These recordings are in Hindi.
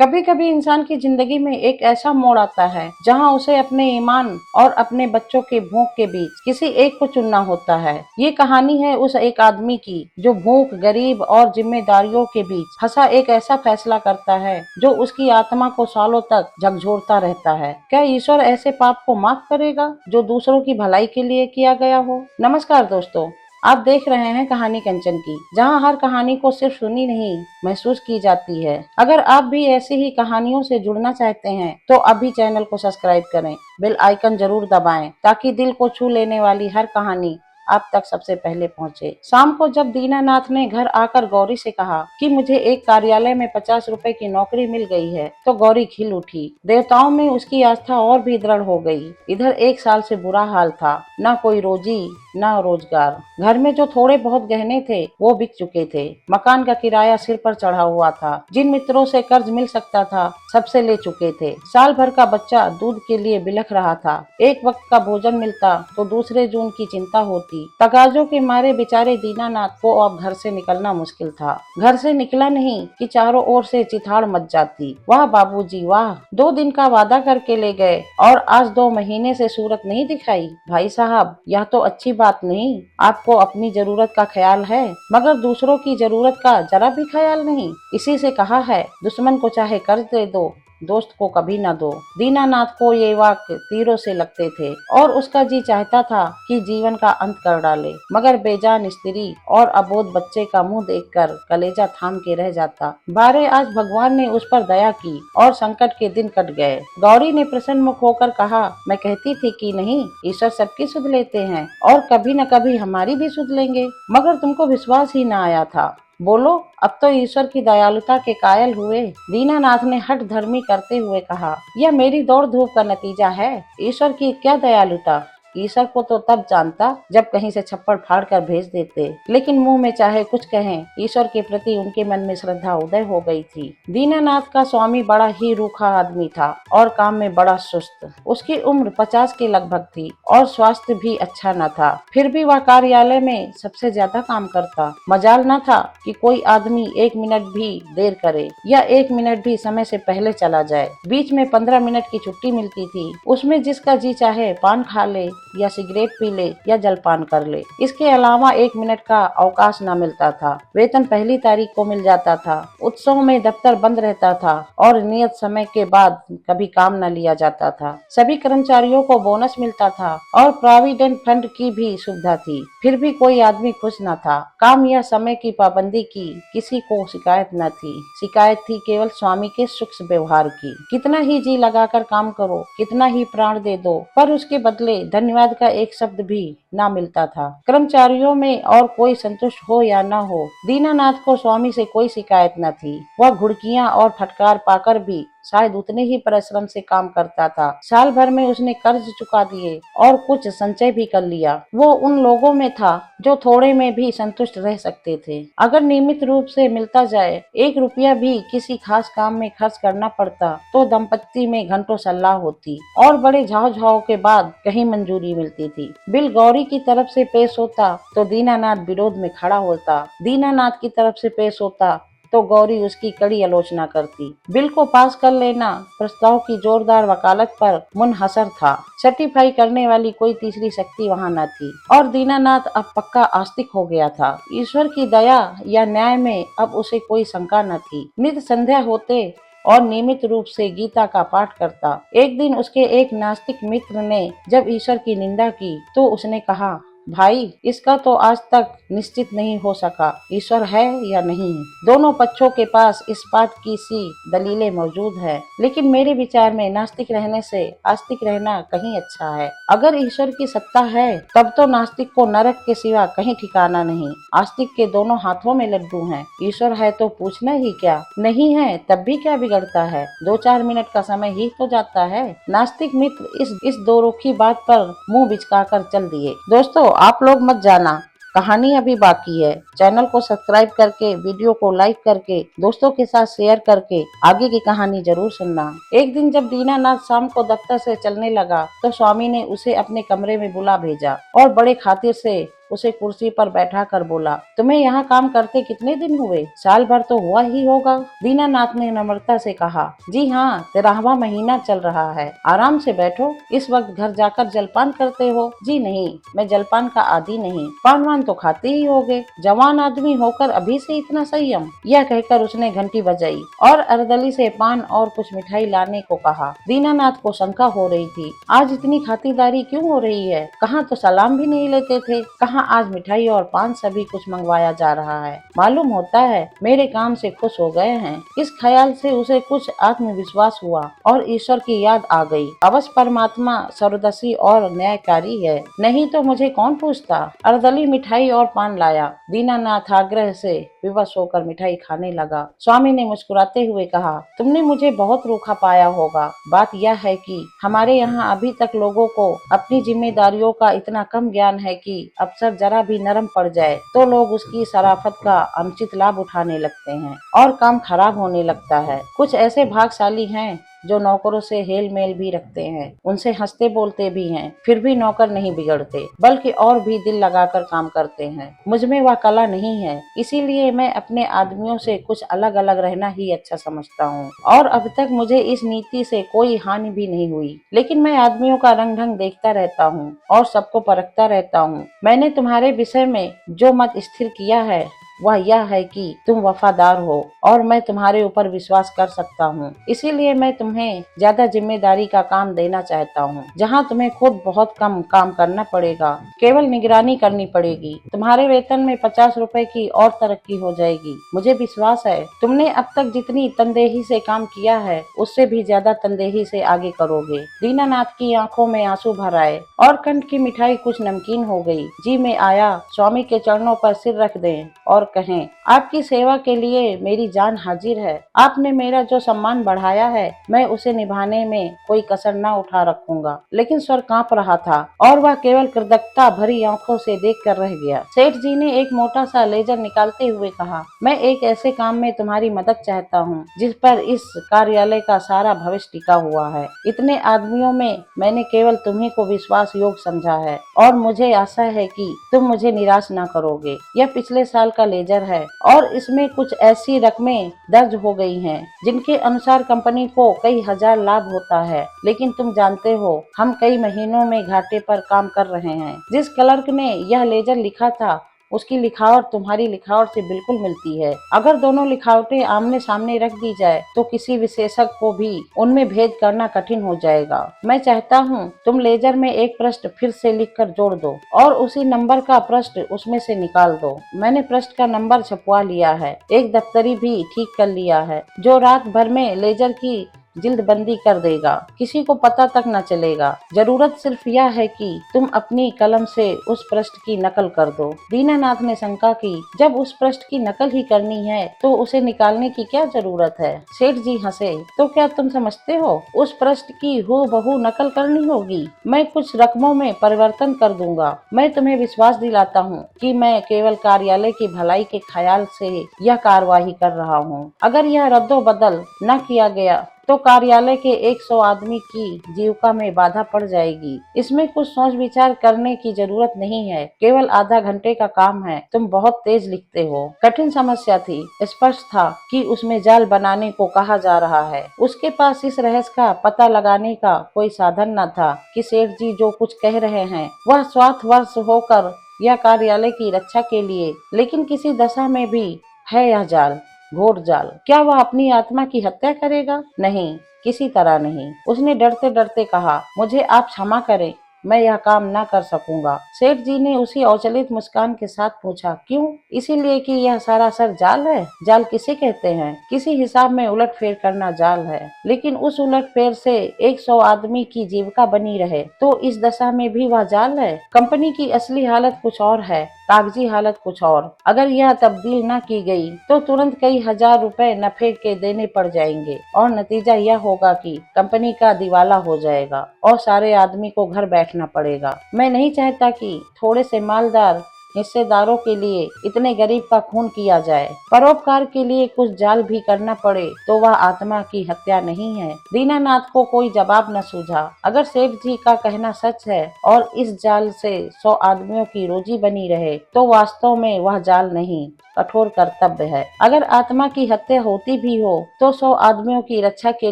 कभी कभी इंसान की जिंदगी में एक ऐसा मोड़ आता है जहां उसे अपने ईमान और अपने बच्चों के भूख के बीच किसी एक को चुनना होता है। ये कहानी है उस एक आदमी की जो भूख, गरीब और जिम्मेदारियों के बीच फंसा एक ऐसा फैसला करता है जो उसकी आत्मा को सालों तक झकझोरता रहता है। क्या ईश्वर ऐसे पाप को माफ करेगा जो दूसरों की भलाई के लिए किया गया हो? नमस्कार दोस्तों, आप देख रहे हैं कहानी कंचन की, जहां हर कहानी को सिर्फ सुनी नहीं, महसूस की जाती है। अगर आप भी ऐसी ही कहानियों से जुड़ना चाहते हैं तो अभी चैनल को सब्सक्राइब करें, बेल आइकन जरूर दबाएं ताकि दिल को छू लेने वाली हर कहानी आप तक सबसे पहले पहुंचे। शाम को जब दीनानाथ ने घर आकर गौरी से कहा कि मुझे एक कार्यालय में 50 रुपए की नौकरी मिल गई है, तो गौरी खिल उठी। देवताओं में उसकी आस्था और भी दृढ़ हो गई। इधर 1 साल से बुरा हाल था, न कोई रोजी न रोजगार। घर में जो थोड़े बहुत गहने थे वो बिक चुके थे। मकान का किराया सिर पर चढ़ा हुआ था। जिन मित्रों से कर्ज मिल सकता था सबसे ले चुके थे। साल भर का बच्चा दूध के लिए बिलख रहा था। एक वक्त का भोजन मिलता तो दूसरे जून की चिंता होती। तगाजों के मारे बेचारे दीनानाथ को अब घर से निकलना मुश्किल था। घर से निकला नहीं कि चारों ओर से चिथाड़ मच जाती। वाह बाबूजी वाह, 2 दिन का वादा करके ले गए और आज 2 महीने से सूरत नहीं दिखाई। भाई साहब, यह तो अच्छी बात नहीं। आपको अपनी जरूरत का ख्याल है मगर दूसरों की जरूरत का जरा भी ख्याल नहीं। इसी से कहा है, दुश्मन को चाहे कर्ज दे दो, दोस्त को कभी न दो। दीनानाथ को ये वाक्य तीरों से लगते थे और उसका जी चाहता था कि जीवन का अंत कर डाले, मगर बेजान स्त्री और अबोध बच्चे का मुंह देखकर कलेजा थाम के रह जाता। बारे आज भगवान ने उस पर दया की और संकट के दिन कट गए। गौरी ने प्रसन्न मुख होकर कहा, मैं कहती थी कि नहीं, ईश्वर सबकी सुध लेते हैं और कभी न कभी हमारी भी सुध लेंगे, मगर तुमको विश्वास ही न आया था। बोलो, अब तो ईश्वर की दयालुता के कायल हुए। दीनानाथ ने हठ धर्मी करते हुए कहा, यह मेरी दौड़ धूप का नतीजा है। ईश्वर की क्या दयालुता? ईश्वर को तो तब जानता जब कहीं से छप्पड़ फाड़ कर भेज देते, लेकिन मुंह में चाहे कुछ कहें, ईश्वर के प्रति उनके मन में श्रद्धा उदय हो गई थी। दीनानाथ का स्वामी बड़ा ही रूखा आदमी था और काम में बड़ा सुस्त। उसकी उम्र 50 के लगभग थी और स्वास्थ्य भी अच्छा न था। फिर भी वह कार्यालय में सबसे ज्यादा काम करता। मजाल न था कि कोई आदमी 1 मिनट भी देर करे या 1 मिनट भी समय से पहले चला जाए। बीच में 15 मिनट की छुट्टी मिलती थी, उसमें जिसका जी चाहे पान खा ले या सिगरेट पी ले या जलपान कर ले। इसके अलावा 1 मिनट का अवकाश न मिलता था। वेतन पहली तारीख को मिल जाता था। उत्सव में दफ्तर बंद रहता था और नियत समय के बाद कभी काम न लिया जाता था। सभी कर्मचारियों को बोनस मिलता था और प्रोविडेंट फंड की भी सुविधा थी। फिर भी कोई आदमी खुश न था। काम या समय की पाबंदी की किसी को शिकायत न थी। शिकायत थी केवल स्वामी के सूक्ष्म व्यवहार की। कितना ही जी लगाकर काम करो, कितना ही प्राण दे दो, पर उसके बदले धन्यवाद का एक शब्द भी ना मिलता था। कर्मचारियों में और कोई संतुष्ट हो या न हो, दीनानाथ को स्वामी से कोई शिकायत न थी। वह घुड़कियां और फटकार पाकर भी शायद उतने ही परिश्रम से काम करता था। साल भर में उसने कर्ज चुका दिए और कुछ संचय भी कर लिया। वो उन लोगों में था जो थोड़े में भी संतुष्ट रह सकते थे। अगर नियमित रूप से मिलता जाए 1 रुपया भी किसी खास काम में खर्च करना पड़ता तो दंपत्ति में घंटों सलाह होती और बड़े झाव के बाद कहीं मंजूरी मिलती थी। बिल गौरी की तरफ से पेश होता तो दीनानाथ विरोध में खड़ा होता। दीनानाथ की तरफ से पेश होता तो गौरी उसकी कड़ी आलोचना करती। बिल को पास कर लेना प्रस्ताव की जोरदार वकालत पर मुनहसर था। सर्टिफाई करने वाली कोई तीसरी शक्ति वहां न थी और दीनानाथ अब पक्का आस्तिक हो गया था। ईश्वर की दया या न्याय में अब उसे कोई शंका न थी। नित संध्या होते और नियमित रूप से गीता का पाठ करता। एक दिन उसके एक नास्तिक मित्र ने जब ईश्वर की निंदा की तो उसने कहा, भाई, इसका तो आज तक निश्चित नहीं हो सका ईश्वर है या नहीं। दोनों पक्षों के पास इस बात की सी दलीलें मौजूद है, लेकिन मेरे विचार में नास्तिक रहने से आस्तिक रहना कहीं अच्छा है। अगर ईश्वर की सत्ता है तब तो नास्तिक को नरक के सिवा कहीं ठिकाना नहीं। आस्तिक के दोनों हाथों में लड्डू हैं। ईश्वर है तो पूछना ही क्या, नहीं है तब भी क्या बिगड़ता है, 2-4 मिनट का समय ही तो जाता है। नास्तिक मित्र इस दो रुखी बात पर मुंह बिचकाकर चल दिए। दोस्तों, आप लोग मत जाना, कहानी अभी बाकी है। चैनल को सब्सक्राइब करके, वीडियो को लाइक करके, दोस्तों के साथ शेयर करके आगे की कहानी जरूर सुनना। एक दिन जब दीनानाथ शाम को दफ्तर से चलने लगा तो स्वामी ने उसे अपने कमरे में बुला भेजा और बड़े खातिर से उसे कुर्सी पर बैठा कर बोला, तुम्हें यहाँ काम करते कितने दिन हुए? साल भर तो हुआ ही होगा। दीनानाथ ने नम्रता से कहा, जी हाँ, 13वां महीना चल रहा है। आराम से बैठो, इस वक्त घर जाकर जलपान करते हो? जी नहीं, मैं जलपान का आदी नहीं, पान वान तो खाते ही होगे। जवान आदमी होकर अभी से इतना संयम? यह कहकर उसने घंटी बजाई और अर्दली से पान और कुछ मिठाई लाने को कहा। दीनानाथ को शंका हो रही थी, आज इतनी खातिरदारी क्यों हो रही है? कहाँ तो सलाम भी नहीं लेते थे, कहाँ आज मिठाई और पान सभी कुछ मंगवाया जा रहा है। मालूम होता है मेरे काम से खुश हो गए हैं। इस ख्याल से उसे कुछ आत्मविश्वास हुआ और ईश्वर की याद आ गई। अवश्य परमात्मा सर्वदर्शी और न्यायकारी है, नहीं तो मुझे कौन पूछता। अर्दली मिठाई और पान लाया। दीनानाथ आग्रह से विवश होकर मिठाई खाने लगा। स्वामी ने मुस्कुराते हुए कहा, तुमने मुझे बहुत रूखा पाया होगा। बात यह है कि हमारे यहाँ अभी तक लोगों को अपनी जिम्मेदारियों का इतना कम ज्ञान है कि अफसर जरा भी नरम पड़ जाए तो लोग उसकी शराफत का अनुचित लाभ उठाने लगते हैं और काम खराब होने लगता है। कुछ ऐसे भाग्यशाली हैं जो नौकरों से हेल मेल भी रखते हैं, उनसे हंसते बोलते भी हैं, फिर भी नौकर नहीं बिगड़ते, बल्कि और भी दिल लगाकर काम करते हैं। मुझ में वह कला नहीं है, इसीलिए मैं अपने आदमियों से कुछ अलग अलग रहना ही अच्छा समझता हूँ और अब तक मुझे इस नीति से कोई हानि भी नहीं हुई। लेकिन मैं आदमियों का रंग ढंग देखता रहता हूँ और सबको परखता रहता हूँ। मैंने तुम्हारे विषय में जो मत स्थिर किया है वह यह है कि तुम वफादार हो और मैं तुम्हारे ऊपर विश्वास कर सकता हूँ। इसीलिए मैं तुम्हें ज्यादा जिम्मेदारी का काम देना चाहता हूँ, जहाँ तुम्हें खुद बहुत कम काम करना पड़ेगा, केवल निगरानी करनी पड़ेगी। तुम्हारे वेतन में 50 रुपए की और तरक्की हो जाएगी। मुझे विश्वास है तुमने अब तक जितनी तनदेही से काम किया है उससे भी ज्यादा तनदेही से आगे करोगे। दीनानाथ की आंखों में आंसू भर आए और कंठ की मिठाई कुछ नमकीन हो गई। जी में आया स्वामी के चरणों पर सिर रख दें और कहें, आपकी सेवा के लिए मेरी जान हाजिर है। आपने मेरा जो सम्मान बढ़ाया है मैं उसे निभाने में कोई कसर न उठा रखूंगा। लेकिन स्वर कांप रहा था और वह केवल कृतज्ञता भरी आंखों से देख कर रह गया। सेठ जी ने एक मोटा सा लेजर निकालते हुए कहा, मैं एक ऐसे काम में तुम्हारी मदद चाहता हूँ जिस पर इस कार्यालय का सारा भविष्य टिका हुआ है। इतने आदमियों में मैंने केवल तुम्ही को विश्वास योग्य समझा है और मुझे आशा है कि तुम मुझे निराश न करोगे। यह पिछले साल का लेजर है और इसमें कुछ ऐसी रकमें दर्ज हो गई हैं जिनके अनुसार कंपनी को कई हजार लाभ होता है। लेकिन तुम जानते हो हम कई महीनों में घाटे पर काम कर रहे हैं। जिस क्लर्क ने यह लेजर लिखा था उसकी लिखावट तुम्हारी लिखावट से बिल्कुल मिलती है। अगर दोनों लिखावटें आमने सामने रख दी जाए तो किसी विशेषज्ञ को भी उनमें भेद करना कठिन हो जाएगा। मैं चाहता हूँ तुम लेजर में एक पृष्ठ फिर से लिखकर जोड़ दो और उसी नंबर का पृष्ठ उसमें से निकाल दो। मैंने पृष्ठ का नंबर छपवा लिया है, एक दफ्तरी भी ठीक कर लिया है जो रात भर में लेजर की जिल्दबंदी कर देगा, किसी को पता तक न चलेगा। जरूरत सिर्फ यह है कि तुम अपनी कलम से उस पृष्ठ की नकल कर दो। दीनानाथ ने शंका की, जब उस पृष्ठ की नकल ही करनी है तो उसे निकालने की क्या जरूरत है? सेठ जी हंसे, तो क्या तुम समझते हो उस पृष्ठ की हूबहू नकल करनी होगी? मैं कुछ रकमों में परिवर्तन कर दूंगा। मैं तुम्हें विश्वास दिलाता हूँ कि मैं केवल कार्यालय की भलाई के ख्याल से यह कार्यवाही कर रहा हूँ। अगर यह रद्दो बदल न किया गया तो कार्यालय के 100 आदमी की जीविका में बाधा पड़ जाएगी। इसमें कुछ सोच विचार करने की जरूरत नहीं है, केवल आधा घंटे का काम है। तुम बहुत तेज लिखते हो। कठिन समस्या थी, स्पष्ट था कि उसमें जाल बनाने को कहा जा रहा है। उसके पास इस रहस्य का पता लगाने का कोई साधन न था कि सेठ जी जो कुछ कह रहे हैं वह स्वार्थवश होकर यह कार्यालय की रक्षा के लिए, लेकिन किसी दशा में भी है यह जाल, घोर जाल। क्या वह अपनी आत्मा की हत्या करेगा? नहीं, किसी तरह नहीं। उसने डरते डरते कहा, मुझे आप क्षमा करें, मैं यह काम न कर सकूंगा। सेठ जी ने उसी अचलित मुस्कान के साथ पूछा, क्यों? इसीलिए कि यह सरासर जाल है। जाल किसे कहते हैं? किसी हिसाब में उलटफेर करना जाल है, लेकिन उस उलटफेर से 100 आदमी की जीविका बनी रहे तो इस दशा में भी वह जाल है। कंपनी की असली हालत कुछ और है, कागजी हालत कुछ और। अगर यह तब्दील न की गई तो तुरंत कई हजार रुपए नफे के देने पड़ जाएंगे और नतीजा यह होगा कि कंपनी का दिवाला हो जाएगा और सारे आदमी को घर बैठना पड़ेगा। मैं नहीं चाहता कि थोड़े से मालदार हिस्सेदारों के लिए इतने गरीब का खून किया जाए, परोपकार के लिए कुछ जाल भी करना पड़े तो वह आत्मा की हत्या नहीं है। दीनानाथ को कोई जवाब न सूझा। अगर सेठ जी का कहना सच है और इस जाल से 100 आदमियों की रोजी बनी रहे तो वास्तव में वह जाल नहीं, कठोर कर्तव्य है। अगर आत्मा की हत्या होती भी हो तो 100 आदमियों की रक्षा के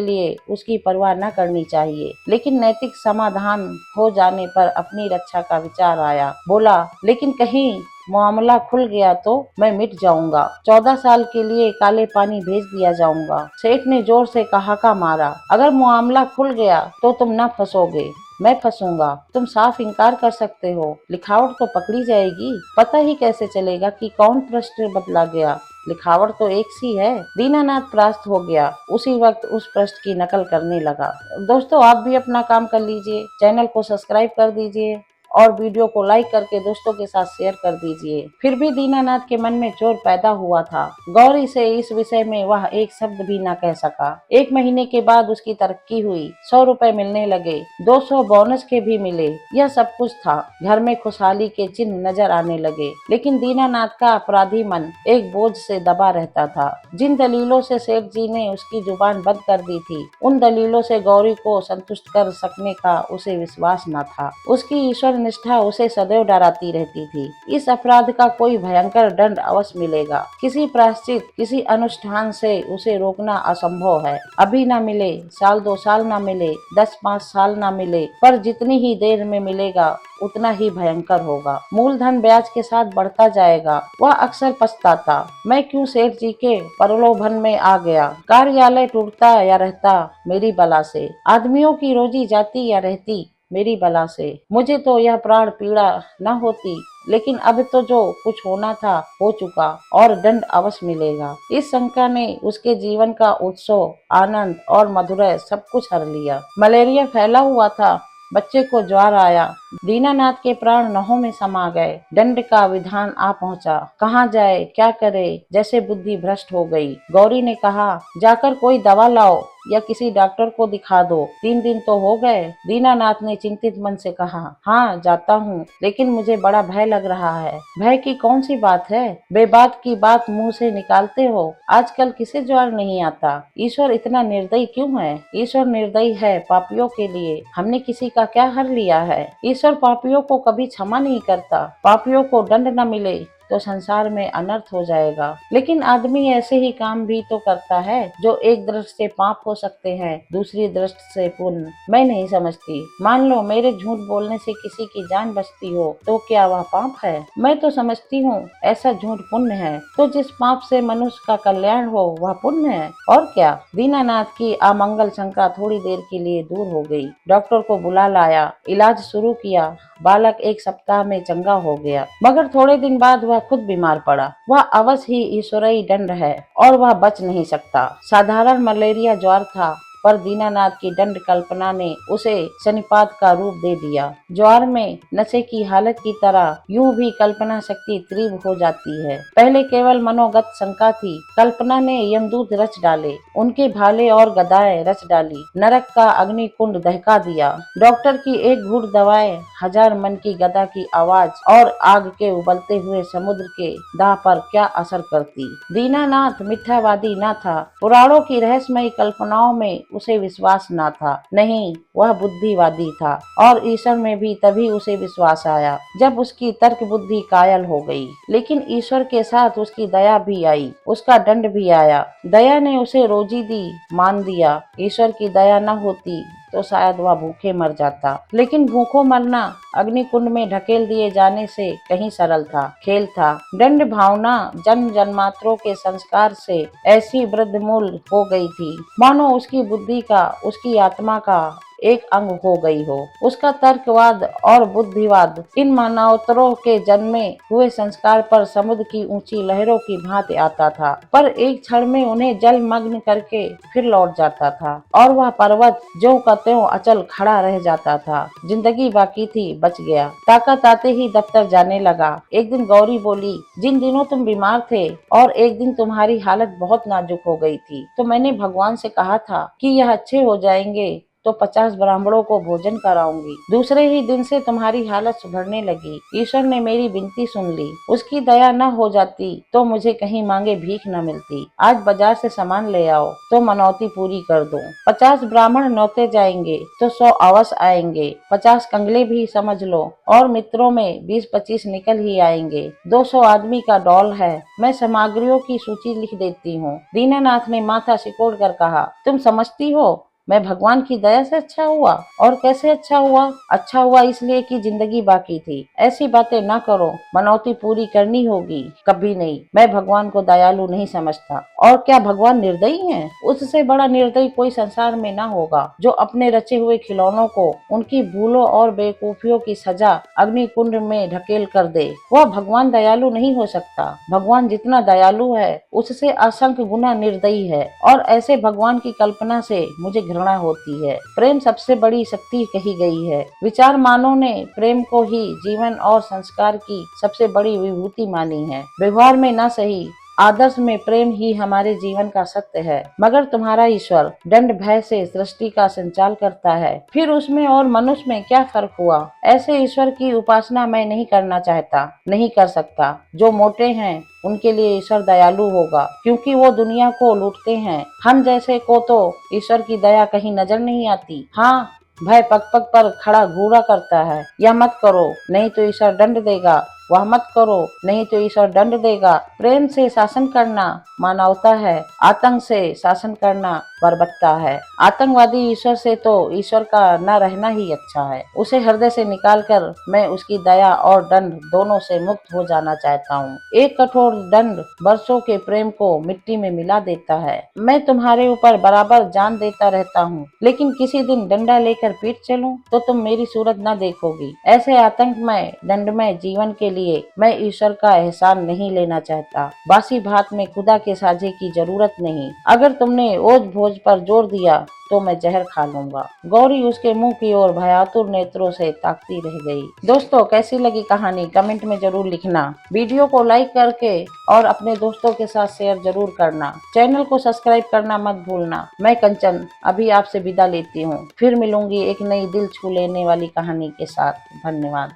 लिए उसकी परवाह न करनी चाहिए। लेकिन नैतिक समाधान हो जाने पर अपनी रक्षा का विचार आया। बोला, लेकिन कहीं मामला खुल गया तो मैं मिट जाऊंगा। 14 साल के लिए काले पानी भेज दिया जाऊंगा। सेठ ने जोर से ठहाका मारा। अगर मामला खुल गया तो तुम न फंसोगे, मैं फंसूंगा। तुम साफ इनकार कर सकते हो, लिखावट तो पकड़ी जाएगी। पता ही कैसे चलेगा कि कौन पृष्ठ बदला गया? लिखावट तो एक सी है। दीनानाथ त्रास्त हो गया। उसी वक्त उस पृष्ठ की नकल करने लगा। दोस्तों, आप भी अपना काम कर लीजिए, चैनल को सब्सक्राइब कर दीजिए और वीडियो को लाइक करके दोस्तों के साथ शेयर कर दीजिए। फिर भी दीनानाथ के मन में चोर पैदा हुआ था। गौरी से इस विषय में वह एक शब्द भी न कह सका। 1 महीने के बाद उसकी तरक्की हुई। 100 रुपए मिलने लगे, 200 बोनस के भी मिले। यह सब कुछ था। घर में खुशहाली के चिन्ह नजर आने लगे। लेकिन दीनानाथ का अपराधी मन एक बोझ से दबा रहता था। जिन दलीलों से सेठ जी ने उसकी जुबान बंद कर दी थी, उन दलीलों से गौरी को संतुष्ट कर सकने का उसे विश्वास न था। उसकी ईश्वर निष्ठा उसे सदैव डराती रहती थी। इस अपराध का कोई भयंकर दंड अवश्य मिलेगा। किसी प्रायश्चित, किसी अनुष्ठान से उसे रोकना असंभव है। अभी न मिले, साल 2 साल न मिले, 10-5 साल न मिले, पर जितनी ही देर में मिलेगा उतना ही भयंकर होगा। मूलधन ब्याज के साथ बढ़ता जाएगा। वह अक्सर पछताता, मैं क्यों सेठ जी के प्रलोभन में आ गया। कार्यालय टूटता या रहता मेरी बला से, आदमियों की रोजी जाती या रहती मेरी बला से। मुझे तो यह प्राण पीड़ा न होती, लेकिन अब तो जो कुछ होना था हो चुका और दंड अवश्य मिलेगा। इस शंका ने उसके जीवन का उत्सव, आनंद और मधुरय सब कुछ हर लिया। मलेरिया फैला हुआ था, बच्चे को ज्वर आया। दीनानाथ के प्राण नहों में समा गए। दंड का विधान आ पहुंचा। कहाँ जाए, क्या करे, जैसे बुद्धि भ्रष्ट हो गई। गौरी ने कहा, जाकर कोई दवा लाओ या किसी डॉक्टर को दिखा दो। 3 दिन तो हो गए। दीनानाथ ने चिंतित मन से कहा, हाँ जाता हूँ, लेकिन मुझे बड़ा भय लग रहा है। भय की कौन सी बात है? बेबात की बात मुंह से निकालते हो। आजकल किसे ज्वर नहीं आता? ईश्वर इतना निर्दयी क्यों है? ईश्वर निर्दयी है पापियों के लिए। हमने किसी का क्या हर लिया है? ईश्वर पापियों को कभी क्षमा नहीं करता। पापियों को दंड न मिले तो संसार में अनर्थ हो जाएगा। लेकिन आदमी ऐसे ही काम भी तो करता है जो एक दृष्टि से पाप हो सकते हैं, दूसरी दृष्टि से पुण्य। मैं नहीं समझती। मान लो मेरे झूठ बोलने से किसी की जान बचती हो तो क्या वह पाप है? मैं तो समझती हूँ ऐसा झूठ पुण्य है। तो जिस पाप से मनुष्य का कल्याण हो वह पुण्य है, और क्या? दीनानाथ की अमंगल शंका थोड़ी देर के लिए दूर हो गई। डॉक्टर को बुला लाया, इलाज शुरू किया। बालक 1 सप्ताह में चंगा हो गया, मगर थोड़े दिन बाद वह खुद बीमार पड़ा। वह अवश्य ही ईश्वरीय दंड है और वह बच नहीं सकता। साधारण मलेरिया ज्वर था, पर दीनानाथ की दंड कल्पना ने उसे शनिपात का रूप दे दिया। ज्वर में नशे की हालत की तरह यूं भी कल्पना शक्ति तीव्र हो जाती है। पहले केवल मनोगत शंका थी, कल्पना ने यमदूत रच डाले, उनके भाले और गदाएं रच डाली, नरक का अग्नि कुंड दहका दिया। डॉक्टर की एक घूंट दवाएं 1000 मन की गदा की आवाज और आग के उबलते हुए समुद्र के दाह पर क्या असर करती। दीनानाथ मिथ्यावादी न था। पुराणों की रहस्यमयी कल्पनाओं में उसे विश्वास न था। नहीं, वह बुद्धिवादी था, और ईश्वर में भी तभी उसे विश्वास आया जब उसकी तर्क बुद्धि कायल हो गई। लेकिन ईश्वर के साथ उसकी दया भी आई, उसका दंड भी आया। दया ने उसे रोजी दी, मान दिया। ईश्वर की दया न होती तो शायद वह भूखे मर जाता। लेकिन भूखों मरना अग्नि कुंड में ढकेल दिए जाने से कहीं सरल था, खेल था। दंड भावना जन्म जन्मांतरों के संस्कार से ऐसी वृद्धमूल हो गई थी, मानो उसकी बुद्धि का, उसकी आत्मा का एक अंग हो गई हो। उसका तर्कवाद और बुद्धिवाद इन मानवतरों के जन्मे हुए संस्कार पर समुद्र की ऊंची लहरों की भांति आता था, पर एक क्षण में उन्हें जलमग्न करके फिर लौट जाता था, और वह पर्वत ज्यों का त्यों अचल खड़ा रह जाता था। जिंदगी बाकी थी, बच गया। ताकत आते ही दफ्तर जाने लगा। एक दिन गौरी बोली, जिन दिनों तुम बीमार थे और एक दिन तुम्हारी हालत बहुत नाजुक हो गई थी, तो मैंने भगवान से कहा था कि यह अच्छे हो जाएंगे तो 50 ब्राह्मणों को भोजन कराऊंगी। दूसरे ही दिन से तुम्हारी हालत सुधरने लगी। ईश्वर ने मेरी विनती सुन ली। उसकी दया न हो जाती तो मुझे कहीं मांगे भीख न मिलती। आज बाजार से सामान ले आओ तो मनौती पूरी कर दूं। 50 ब्राह्मण नौते जाएंगे तो 100 अवश्य आएंगे। 50 कंगले भी समझ लो और मित्रों में 20-25 निकल ही आएंगे। 200 आदमी का डॉल है। मैं सामग्रियों की सूची लिख देती हूँ। दीनानाथ ने माथा सिकोड़ कर कहा, तुम समझती हो मैं भगवान की दया से अच्छा हुआ? और कैसे अच्छा हुआ? अच्छा हुआ इसलिए कि जिंदगी बाकी थी। ऐसी बातें ना करो, मनौती पूरी करनी होगी। कभी नहीं, मैं भगवान को दयालु नहीं समझता। और क्या भगवान निर्दयी हैं? उससे बड़ा निर्दयी कोई संसार में ना होगा, जो अपने रचे हुए खिलौनों को उनकी भूलों और बेवकूफियों की सजा अग्नि कुंड में ढकेल कर दे। वह भगवान दयालु नहीं हो सकता। भगवान जितना दयालु है उससे असंख्य गुना निर्दयी है। और ऐसे भगवान की कल्पना से मुझे घृणा होती है। प्रेम सबसे बड़ी शक्ति कही गई है। विचार मानों ने प्रेम को ही जीवन और संस्कार की सबसे बड़ी विभूति मानी है। व्यवहार में ना सही, आदर्श में प्रेम ही हमारे जीवन का सत्य है। मगर तुम्हारा ईश्वर दंड भय से सृष्टि का संचाल करता है, फिर उसमें और मनुष्य में क्या फर्क हुआ? ऐसे ईश्वर की उपासना मैं नहीं करना चाहता, नहीं कर सकता। जो मोटे हैं उनके लिए ईश्वर दयालु होगा, क्योंकि वो दुनिया को लूटते हैं। हम जैसे को तो ईश्वर की दया कहीं नजर नहीं आती। हाँ, भय पग पग पर खड़ा घूरा करता है। यह मत करो नहीं तो ईश्वर दंड देगा, वह मत करो नहीं तो ईश्वर दंड देगा। प्रेम से शासन करना मानवता है, आतंक से शासन करना बर्बरता है। आतंकवादी ईश्वर से तो ईश्वर का न रहना ही अच्छा है। उसे हृदय से निकालकर मैं उसकी दया और दंड दोनों से मुक्त हो जाना चाहता हूँ। एक कठोर दंड वर्षों के प्रेम को मिट्टी में मिला देता है। मैं तुम्हारे ऊपर बराबर जान देता रहता हूँ, लेकिन किसी दिन डंडा लेकर पीट चलूं तो तुम मेरी सूरत न देखोगी। ऐसे आतंकमय दंडमय जीवन के लिए मैं ईश्वर का एहसान नहीं लेना चाहता। बासी भात में खुदा के साझे की जरूरत नहीं। अगर तुमने ओझ भोज पर जोर दिया तो मैं जहर खा लूंगा। गौरी उसके मुंह की ओर भयातुर नेत्रों से ताकती रह गई। दोस्तों, कैसी लगी कहानी कमेंट में जरूर लिखना। वीडियो को लाइक करके और अपने दोस्तों के साथ शेयर जरूर करना। चैनल को सब्सक्राइब करना मत भूलना। मैं कंचन अभी आपसे विदा लेती हूँ। फिर मिलूंगी एक नई दिल छू लेने वाली कहानी के साथ। धन्यवाद।